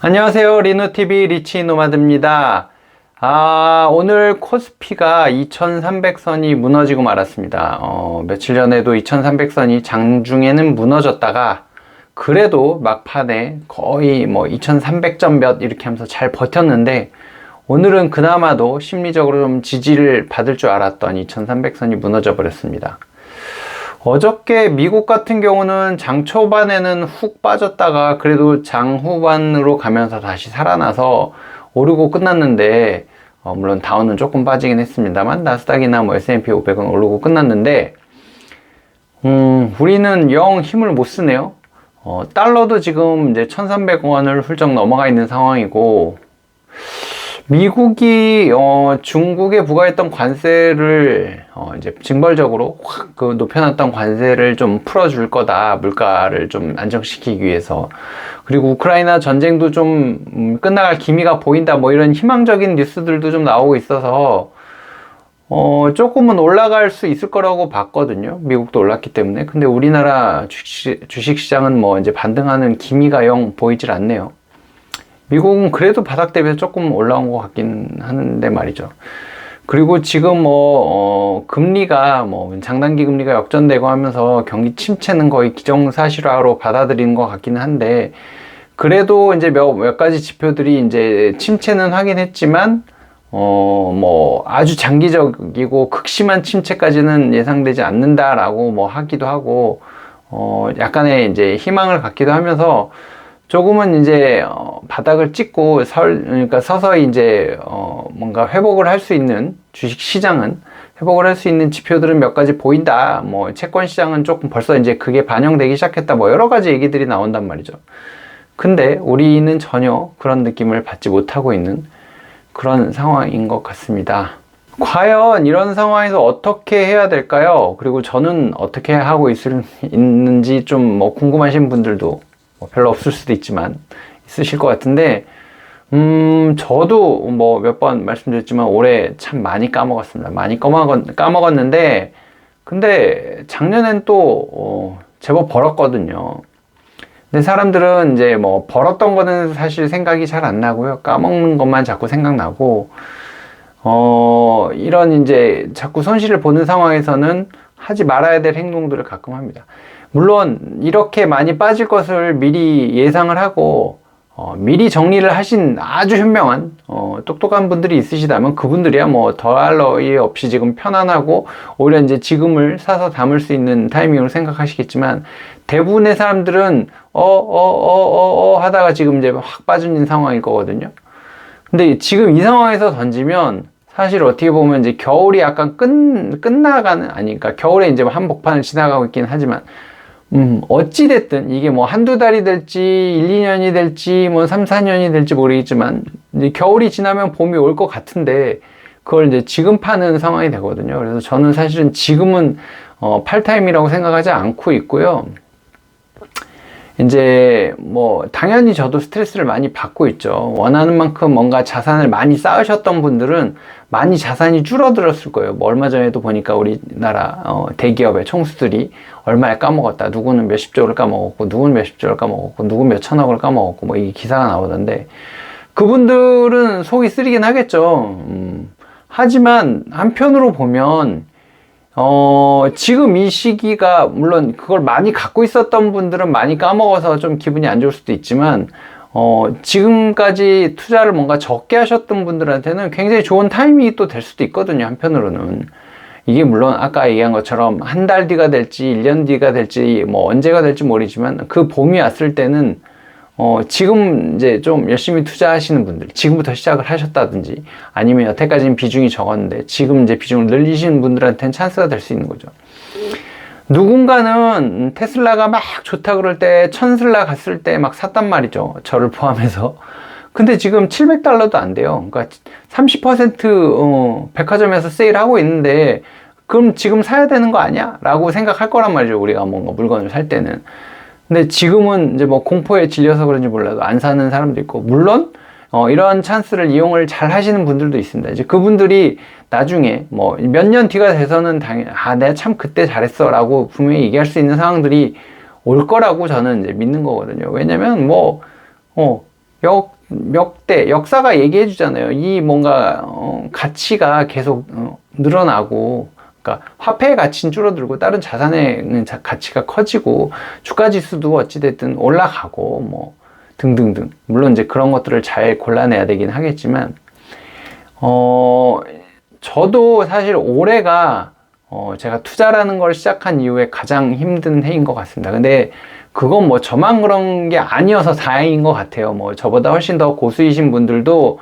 안녕하세요. 리노TV 리치노마드입니다. 오늘 코스피가 2300선이 무너지고 말았습니다. 며칠 전에도 2300선이 장중에는 무너졌다가 그래도 막판에 거의 2300점 몇 이렇게 하면서 잘 버텼는데, 오늘은 그나마도 심리적으로 좀 지지를 받을 줄 알았던 2300선이 무너져 버렸습니다. 어저께 미국 같은 경우는 장 초반에는 훅 빠졌다가 그래도 장 후반으로 가면서 다시 살아나서 오르고 끝났는데, 물론 다우는 조금 빠지긴 했습니다만 나스닥이나 S&P 500은 오르고 끝났는데, 우리는 영 힘을 못 쓰네요. 달러도 지금 이제 1300원을 훌쩍 넘어가 있는 상황이고, 미국이 중국에 부과했던 관세를 이제 징벌적으로 확 높여놨던 관세를 좀 풀어줄 거다, 물가를 좀 안정시키기 위해서. 그리고 우크라이나 전쟁도 좀 끝나갈 기미가 보인다, 이런 희망적인 뉴스들도 좀 나오고 있어서 조금은 올라갈 수 있을 거라고 봤거든요. 미국도 올랐기 때문에. 근데 우리나라 주식시장은 이제 반등하는 기미가 영 보이질 않네요. 미국은 그래도 바닥 대비해서 조금 올라온 것 같긴 하는데 말이죠. 그리고 지금 금리가 장단기 금리가 역전되고 하면서 경기 침체는 거의 기정사실화로 받아들이는 것 같기는 한데, 그래도 이제 몇 가지 지표들이 이제 침체는 확인했지만 아주 장기적이고 극심한 침체까지는 예상되지 않는다라고 하기도 하고, 약간의 이제 희망을 갖기도 하면서 조금은 이제 바닥을 찍고 그러니까 서서히 이제 뭔가 회복을 할 수 있는, 주식 시장은 회복을 할 수 있는 지표들은 몇 가지 보인다. 채권 시장은 조금 벌써 이제 그게 반영되기 시작했다. 여러 가지 얘기들이 나온단 말이죠. 근데 우리는 전혀 그런 느낌을 받지 못하고 있는 그런 상황인 것 같습니다. 과연 이런 상황에서 어떻게 해야 될까요? 그리고 저는 어떻게 하고 있는지 좀 궁금하신 분들도 별로 없을 수도 있지만 있으실 것 같은데, 저도 몇 번 말씀드렸지만 올해 참 많이 까먹었습니다. 많이 까먹었는데, 근데 작년엔 또 제법 벌었거든요. 근데 사람들은 이제 벌었던 거는 사실 생각이 잘 안 나고요. 까먹는 것만 자꾸 생각나고, 이런 이제 자꾸 손실을 보는 상황에서는 하지 말아야 될 행동들을 가끔 합니다. 물론 이렇게 많이 빠질 것을 미리 예상을 하고 미리 정리를 하신 아주 현명한 똑똑한 분들이 있으시다면 그분들이야 더할 나위 없이 지금 편안하고 오히려 이제 지금을 사서 담을 수 있는 타이밍으로 생각하시겠지만, 대부분의 사람들은 하다가 지금 이제 확 빠진 상황일 거거든요. 근데 지금 이 상황에서 던지면 사실 어떻게 보면 이제 겨울이 약간 끝나가는, 그러니까 겨울에 이제 한복판을 지나가고 있긴 하지만, 어찌됐든 이게 한두 달이 될지 1, 2년이 될지 3, 4년이 될지 모르겠지만 이제 겨울이 지나면 봄이 올 것 같은데, 그걸 이제 지금 파는 상황이 되거든요. 그래서 저는 사실은 지금은 팔 타임이라고 생각하지 않고 있고요. 이제 당연히 저도 스트레스를 많이 받고 있죠. 원하는 만큼 뭔가 자산을 많이 쌓으셨던 분들은 많이 자산이 줄어들었을 거예요. 얼마 전에도 보니까 우리나라 대기업의 총수들이 얼마에 까먹었다, 누구는 몇십조를 까먹었고 누구는 몇십조를 까먹었고 누구는 몇천억을 까먹었고 이게 기사가 나오던데, 그분들은 속이 쓰리긴 하겠죠. 하지만 한편으로 보면 지금 이 시기가, 물론 그걸 많이 갖고 있었던 분들은 많이 까먹어서 좀 기분이 안 좋을 수도 있지만, 지금까지 투자를 뭔가 적게 하셨던 분들한테는 굉장히 좋은 타이밍이 또 될 수도 있거든요, 한편으로는. 이게 물론 아까 얘기한 것처럼 한 달 뒤가 될지 1년 뒤가 될지 언제가 될지 모르지만, 그 봄이 왔을 때는 지금 이제 좀 열심히 투자하시는 분들, 지금부터 시작을 하셨다든지 아니면 여태까지는 비중이 적었는데 지금 이제 비중을 늘리시는 분들한테는 찬스가 될 수 있는 거죠. 누군가는 테슬라가 막 좋다 그럴 때 천슬라 갔을 때 막 샀단 말이죠, 저를 포함해서. 근데 지금 $700도 안 돼요. 그러니까 30% 백화점에서 세일하고 있는데, 그럼 지금 사야 되는 거 아니야? 라고 생각할 거란 말이죠, 우리가 뭔가 물건을 살 때는. 근데 지금은 이제 공포에 질려서 그런지 몰라도 안 사는 사람도 있고, 물론 이런 찬스를 이용을 잘 하시는 분들도 있습니다. 이제 그분들이 나중에 몇 년 뒤가 돼서는 당연히 내가 참 그때 잘했어 라고 분명히 얘기할 수 있는 상황들이 올 거라고 저는 이제 믿는 거거든요. 왜냐면 역사가 얘기해 주잖아요. 이 뭔가 가치가 계속 늘어나고, 그러니까 화폐의 가치는 줄어들고 다른 자산의 가치가 커지고 주가 지수도 어찌됐든 올라가고 뭐 등등등. 물론 이제 그런 것들을 잘 골라내야 되긴 하겠지만, 저도 사실 올해가 제가 투자라는 걸 시작한 이후에 가장 힘든 해인 것 같습니다. 근데 그건 뭐 저만 그런 게 아니어서 다행인 것 같아요. 뭐 저보다 훨씬 더 고수이신 분들도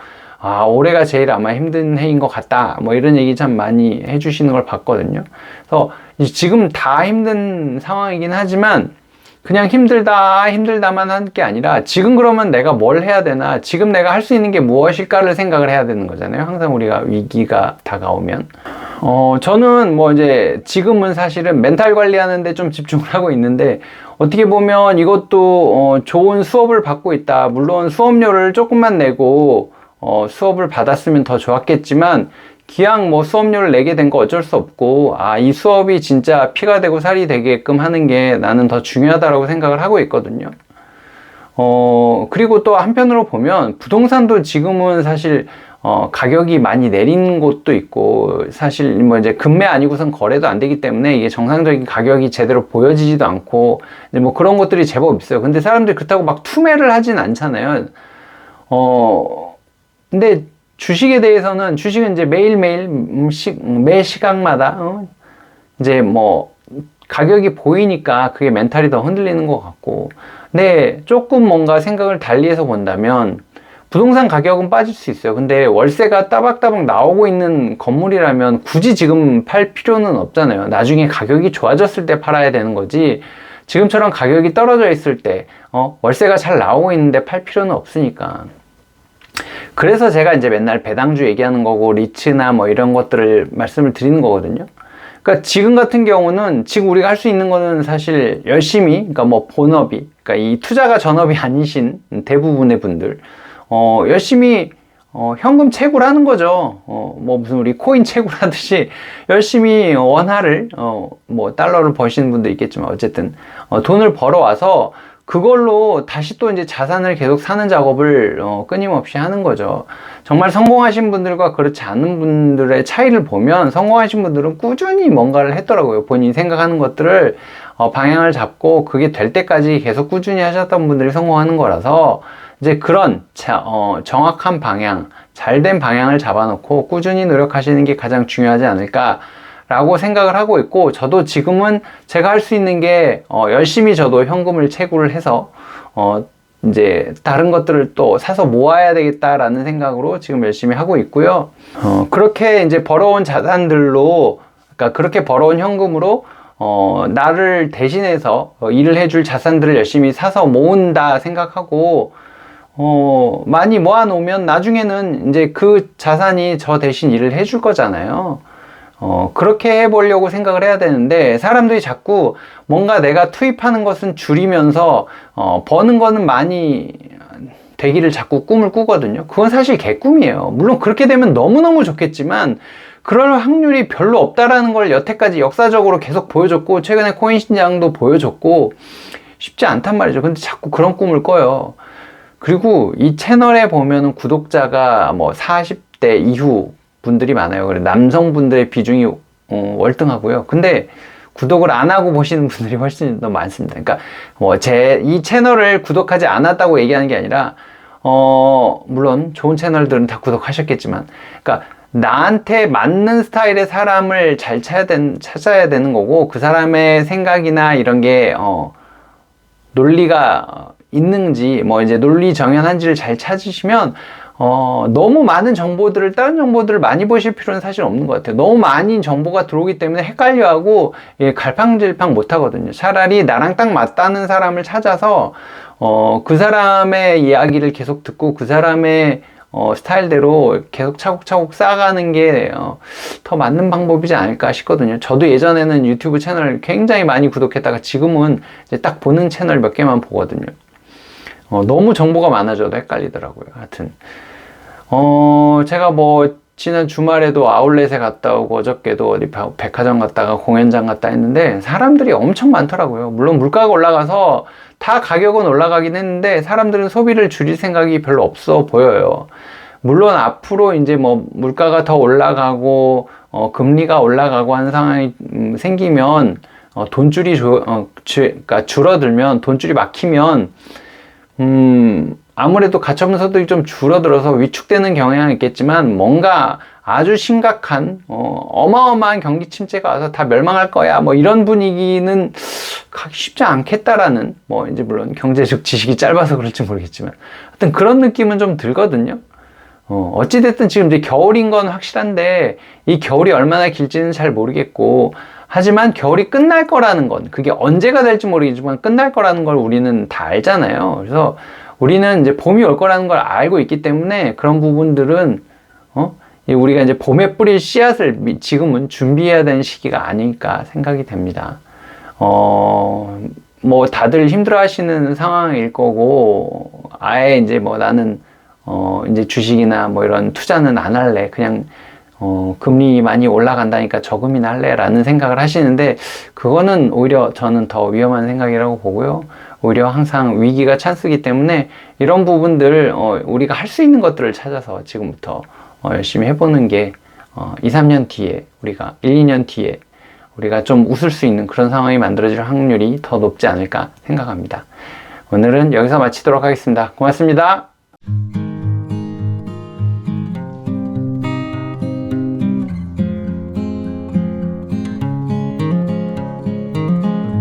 올해가 제일 아마 힘든 해인 것 같다, 뭐 이런 얘기 참 많이 해주시는 걸 봤거든요. 그래서 지금 다 힘든 상황이긴 하지만 그냥 힘들다만 한 게 아니라 지금 그러면 내가 뭘 해야 되나, 지금 내가 할 수 있는 게 무엇일까를 생각을 해야 되는 거잖아요. 항상 우리가 위기가 다가오면. 저는 뭐 이제 지금은 사실은 멘탈 관리하는데 좀 집중을 하고 있는데, 어떻게 보면 이것도 좋은 수업을 받고 있다. 물론 수업료를 조금만 내고 수업을 받았으면 더 좋았겠지만, 기왕 뭐 수업료를 내게 된 거 어쩔 수 없고, 이 수업이 진짜 피가 되고 살이 되게끔 하는 게 나는 더 중요하다라고 생각을 하고 있거든요. 그리고 또 한편으로 보면 부동산도 지금은 사실 가격이 많이 내린 곳도 있고, 사실 뭐 이제 금매 아니고선 거래도 안 되기 때문에 이게 정상적인 가격이 제대로 보여지지도 않고, 이제 뭐 그런 것들이 제법 있어요. 근데 사람들이 그렇다고 막 투매를 하진 않잖아요. 근데 주식에 대해서는, 주식은 이제 매일매일 매 시각마다 이제 뭐 가격이 보이니까 그게 멘탈이 더 흔들리는 것 같고, 근데 조금 뭔가 생각을 달리해서 본다면 부동산 가격은 빠질 수 있어요. 근데 월세가 따박따박 나오고 있는 건물이라면 굳이 지금 팔 필요는 없잖아요. 나중에 가격이 좋아졌을 때 팔아야 되는 거지, 지금처럼 가격이 떨어져 있을 때 월세가 잘 나오고 있는데 팔 필요는 없으니까. 그래서 제가 이제 맨날 배당주 얘기하는 거고, 리츠나 뭐 이런 것들을 말씀을 드리는 거거든요. 그러니까 지금 같은 경우는, 지금 우리가 할 수 있는 거는 사실 열심히, 그러니까 뭐 본업이, 그러니까 이 투자가 전업이 아니신 대부분의 분들, 열심히 현금 채굴 하는 거죠. 뭐 무슨 우리 코인 채굴 하듯이 열심히 원화를, 뭐 달러를 버시는 분도 있겠지만 어쨌든 돈을 벌어와서 그걸로 다시 또 이제 자산을 계속 사는 작업을 끊임없이 하는 거죠. 정말 성공하신 분들과 그렇지 않은 분들의 차이를 보면, 성공하신 분들은 꾸준히 뭔가를 했더라고요. 본인이 생각하는 것들을 방향을 잡고 그게 될 때까지 계속 꾸준히 하셨던 분들이 성공하는 거라서, 이제 그런 정확한 방향, 잘된 방향을 잡아놓고 꾸준히 노력하시는 게 가장 중요하지 않을까 라고 생각을 하고 있고, 저도 지금은 제가 할 수 있는 게 열심히 저도 현금을 채굴을 해서 이제 다른 것들을 또 사서 모아야 되겠다라는 생각으로 지금 열심히 하고 있고요. 그렇게 이제 벌어온 자산들로, 그러니까 그렇게 벌어온 현금으로 나를 대신해서 일을 해줄 자산들을 열심히 사서 모은다 생각하고, 많이 모아놓으면 나중에는 이제 그 자산이 저 대신 일을 해줄 거잖아요. 그렇게 해보려고 생각을 해야 되는데, 사람들이 자꾸 뭔가 내가 투입하는 것은 줄이면서 버는 거는 많이 되기를 자꾸 꿈을 꾸거든요. 그건 사실 개꿈이에요. 물론 그렇게 되면 너무너무 좋겠지만 그럴 확률이 별로 없다라는 걸 여태까지 역사적으로 계속 보여줬고, 최근에 코인 신장도 보여줬고, 쉽지 않단 말이죠. 근데 자꾸 그런 꿈을 꿔요. 그리고 이 채널에 보면은 구독자가 뭐 40대 이후 분들이 많아요. 그래, 남성분들의 비중이 월등하고요. 근데 구독을 안 하고 보시는 분들이 훨씬 더 많습니다. 그러니까 뭐 이 채널을 구독하지 않았다고 얘기하는 게 아니라, 물론 좋은 채널들은 다 구독하셨겠지만, 그러니까 나한테 맞는 스타일의 사람을 잘 찾아야 되는 거고, 그 사람의 생각이나 이런 게 논리가 있는지, 뭐 이제 논리 정연한지를 잘 찾으시면, 너무 많은 정보들을, 다른 정보들을 많이 보실 필요는 사실 없는 것 같아요. 너무 많은 정보가 들어오기 때문에 헷갈려하고 갈팡질팡 못 하거든요. 차라리 나랑 딱 맞다는 사람을 찾아서 그 사람의 이야기를 계속 듣고 그 사람의 스타일대로 계속 차곡차곡 쌓아가는 게 더 맞는 방법이지 않을까 싶거든요. 저도 예전에는 유튜브 채널을 굉장히 많이 구독했다가 지금은 이제 딱 보는 채널 몇 개만 보거든요. 너무 정보가 많아져도 헷갈리더라고요. 하여튼 제가 뭐 지난 주말에도 아울렛에 갔다 오고 어저께도 어디 백화점 갔다가 공연장 갔다 했는데 사람들이 엄청 많더라고요. 물론 물가가 올라가서 다 가격은 올라가긴 했는데 사람들은 소비를 줄일 생각이 별로 없어 보여요. 물론 앞으로 이제 뭐 물가가 더 올라가고 금리가 올라가고 하는 상황이 생기면 돈줄이 그러니까 줄어들면 돈줄이 막히면 아무래도 가처분 소득이 좀 줄어들어서 위축되는 경향이 있겠지만 뭔가 아주 심각한 어마어마한 경기 침체가 와서 다 멸망할 거야 뭐 이런 분위기는 가기 쉽지 않겠다라는 뭐 이제 물론 경제적 지식이 짧아서 그럴지 모르겠지만 하여튼 그런 느낌은 좀 들거든요. 어찌됐든 지금 이제 겨울인 건 확실한데 이 겨울이 얼마나 길지는 잘 모르겠고 하지만 겨울이 끝날 거라는 건 그게 언제가 될지 모르겠지만 끝날 거라는 걸 우리는 다 알잖아요. 그래서 우리는 이제 봄이 올 거라는 걸 알고 있기 때문에 그런 부분들은 우리가 이제 봄에 뿌릴 씨앗을 지금은 준비해야 되는 시기가 아닐까 생각이 됩니다. 뭐 다들 힘들어 하시는 상황일 거고 아예 이제 뭐 나는 이제 주식이나 뭐 이런 투자는 안 할래. 그냥 금리 많이 올라간다니까 저금이나 할래 라는 생각을 하시는데 그거는 오히려 저는 더 위험한 생각이라고 보고요. 오히려 항상 위기가 찬스이기 때문에 이런 부분들 우리가 할 수 있는 것들을 찾아서 지금부터 열심히 해보는 게 2, 3년 뒤에 우리가 1, 2년 뒤에 우리가 좀 웃을 수 있는 그런 상황이 만들어질 확률이 더 높지 않을까 생각합니다. 오늘은 여기서 마치도록 하겠습니다. 고맙습니다.